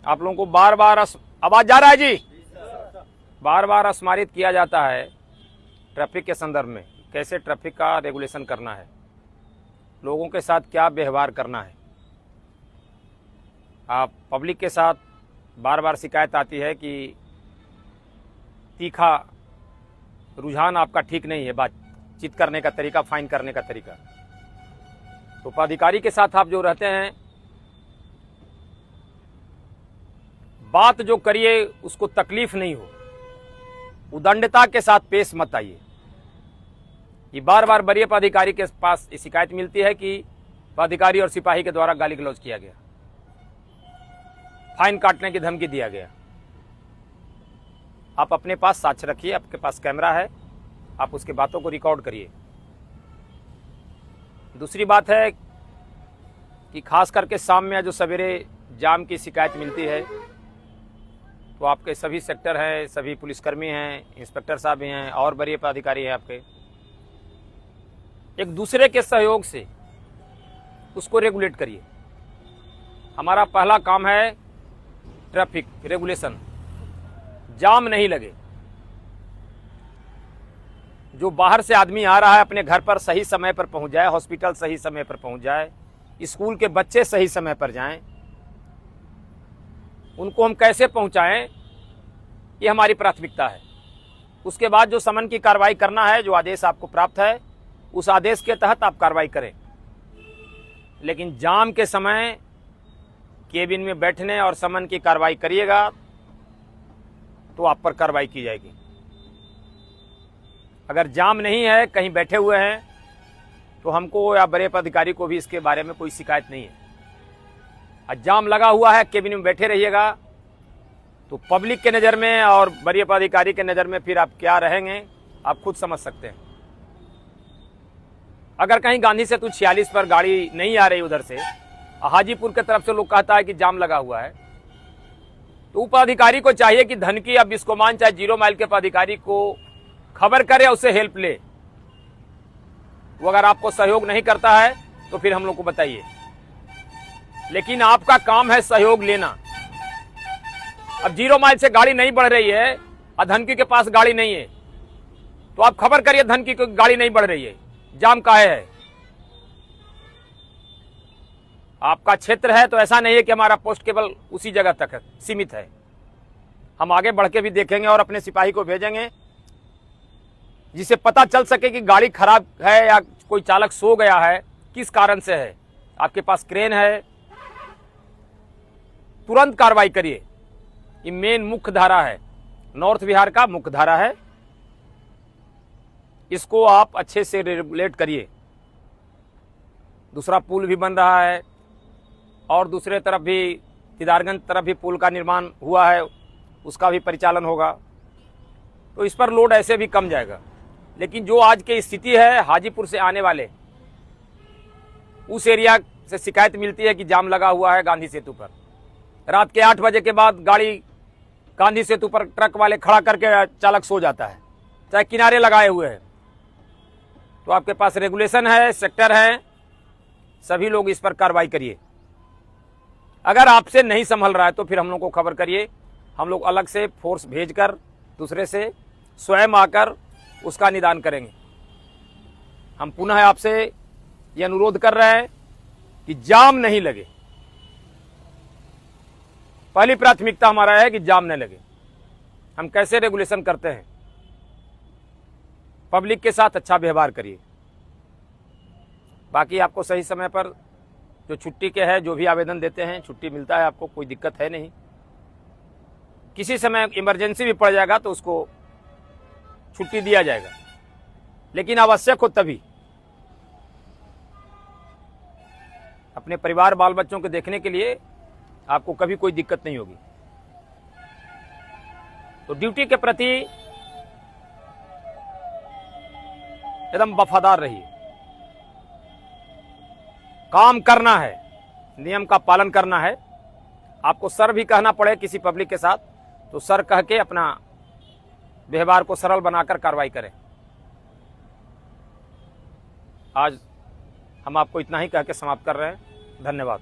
आप लोगों को बार बार आवाज जा रहा है जी, बार बार स्मरित किया जाता है ट्रैफिक के संदर्भ में, कैसे ट्रैफिक का रेगुलेशन करना है, लोगों के साथ क्या व्यवहार करना है। आप पब्लिक के साथ बार बार शिकायत आती है कि तीखा रुझान आपका ठीक नहीं है, बातचीत करने का तरीका, फाइन करने का तरीका। तो पदाधिकारी के साथ आप जो रहते हैं, बात जो करिए उसको तकलीफ नहीं हो, उदंडता के साथ पेश मत आइए। ये बार बार वरीय पदाधिकारी के पास शिकायत मिलती है कि पदाधिकारी और सिपाही के द्वारा गाली गलौज किया गया, फाइन काटने की धमकी दिया गया। आप अपने पास साक्ष्य रखिए, आपके पास कैमरा है, आप उसके बातों को रिकॉर्ड करिए। दूसरी बात है कि खास करके शाम में जो सवेरे जाम की शिकायत मिलती है, तो आपके सभी सेक्टर हैं, सभी पुलिसकर्मी हैं, इंस्पेक्टर साहब भी हैं और वरीय पदाधिकारी हैं आपके, एक दूसरे के सहयोग से उसको रेगुलेट करिए। हमारा पहला काम है ट्रैफिक रेगुलेशन, जाम नहीं लगे। जो बाहर से आदमी आ रहा है अपने घर पर सही समय पर पहुंच जाए, हॉस्पिटल सही समय पर पहुंच जाए, स्कूल के बच्चे सही समय पर जाएं, उनको हम कैसे पहुंचाएं, ये हमारी प्राथमिकता है। उसके बाद जो समन की कार्रवाई करना है, जो आदेश आपको प्राप्त है, उस आदेश के तहत आप कार्रवाई करें। लेकिन जाम के समय केबिन में बैठने और समन की कार्रवाई करिएगा तो आप पर कार्रवाई की जाएगी। अगर जाम नहीं है, कहीं बैठे हुए हैं, तो हमको या वरीय पदाधिकारी को भी इसके बारे में कोई शिकायत नहीं है। और जाम लगा हुआ है, केबिन में बैठे रहिएगा, तो पब्लिक के नज़र में और वरीय पदाधिकारी के नज़र में फिर आप क्या रहेंगे, आप खुद समझ सकते हैं। अगर कहीं गांधी सेतु 46 पर गाड़ी नहीं आ रही उधर से, हाजीपुर की तरफ से लोग कहता है कि जाम लगा हुआ है, तो उपाधिकारी को चाहिए कि धनकी या बिस्कोमान चाहे 0 माइल के पदाधिकारी को खबर करे, उससे हेल्प ले। वो अगर आपको सहयोग नहीं करता है तो फिर हम लोग को बताइए। लेकिन आपका काम है सहयोग लेना। अब 0 माइल से गाड़ी नहीं बढ़ रही है और धनकी के पास गाड़ी नहीं है, तो आप खबर करिए धनकी की गाड़ी नहीं बढ़ रही है, जाम काहे है। आपका क्षेत्र है तो ऐसा नहीं है कि हमारा पोस्ट केवल उसी जगह तक है, सीमित है। हम आगे बढ़ के भी देखेंगे और अपने सिपाही को भेजेंगे जिसे पता चल सके कि गाड़ी खराब है या कोई चालक सो गया है, किस कारण से है। आपके पास क्रेन है, तुरंत कार्रवाई करिए। ये मेन मुख्य धारा है, नॉर्थ बिहार का मुख्य धारा है, इसको आप अच्छे से रेगुलेट करिए। दूसरा पुल भी बन रहा है और दूसरे तरफ भी दीदारगंज तरफ भी पुल का निर्माण हुआ है, उसका भी परिचालन होगा, तो इस पर लोड ऐसे भी कम जाएगा। लेकिन जो आज की स्थिति है, हाजीपुर से आने वाले उस एरिया से शिकायत मिलती है कि जाम लगा हुआ है गांधी सेतु पर। रात के 8 बजे के बाद गाड़ी गांधी सेतु पर ट्रक वाले खड़ा करके चालक सो जाता है, चाहे किनारे लगाए हुए हैं। तो आपके पास रेगुलेशन है, सेक्टर है, सभी लोग इस पर कार्रवाई करिए। अगर आपसे नहीं संभल रहा है तो फिर हम लोग को खबर करिए, हम लोग अलग से फोर्स भेजकर दूसरे से स्वयं आकर उसका निदान करेंगे। हम पुनः आपसे ये अनुरोध कर रहे हैं कि जाम नहीं लगे। पहली प्राथमिकता हमारा है कि जाम न लगे। हम कैसे रेगुलेशन करते हैं, पब्लिक के साथ अच्छा व्यवहार करिए। बाकी आपको सही समय पर जो छुट्टी के है, जो भी आवेदन देते हैं, छुट्टी मिलता है, आपको कोई दिक्कत है नहीं। किसी समय इमरजेंसी भी पड़ जाएगा तो उसको छुट्टी दिया जाएगा, लेकिन आवश्यक हो तभी। अपने परिवार बाल बच्चों को देखने के लिए आपको कभी कोई दिक्कत नहीं होगी। तो ड्यूटी के प्रति एकदम वफादार रहिए। काम करना है, नियम का पालन करना है। आपको सर भी कहना पड़े किसी पब्लिक के साथ तो सर कह के अपना व्यवहार को सरल बनाकर कार्रवाई करें। आज हम आपको इतना ही कह के समाप्त कर रहे हैं। धन्यवाद।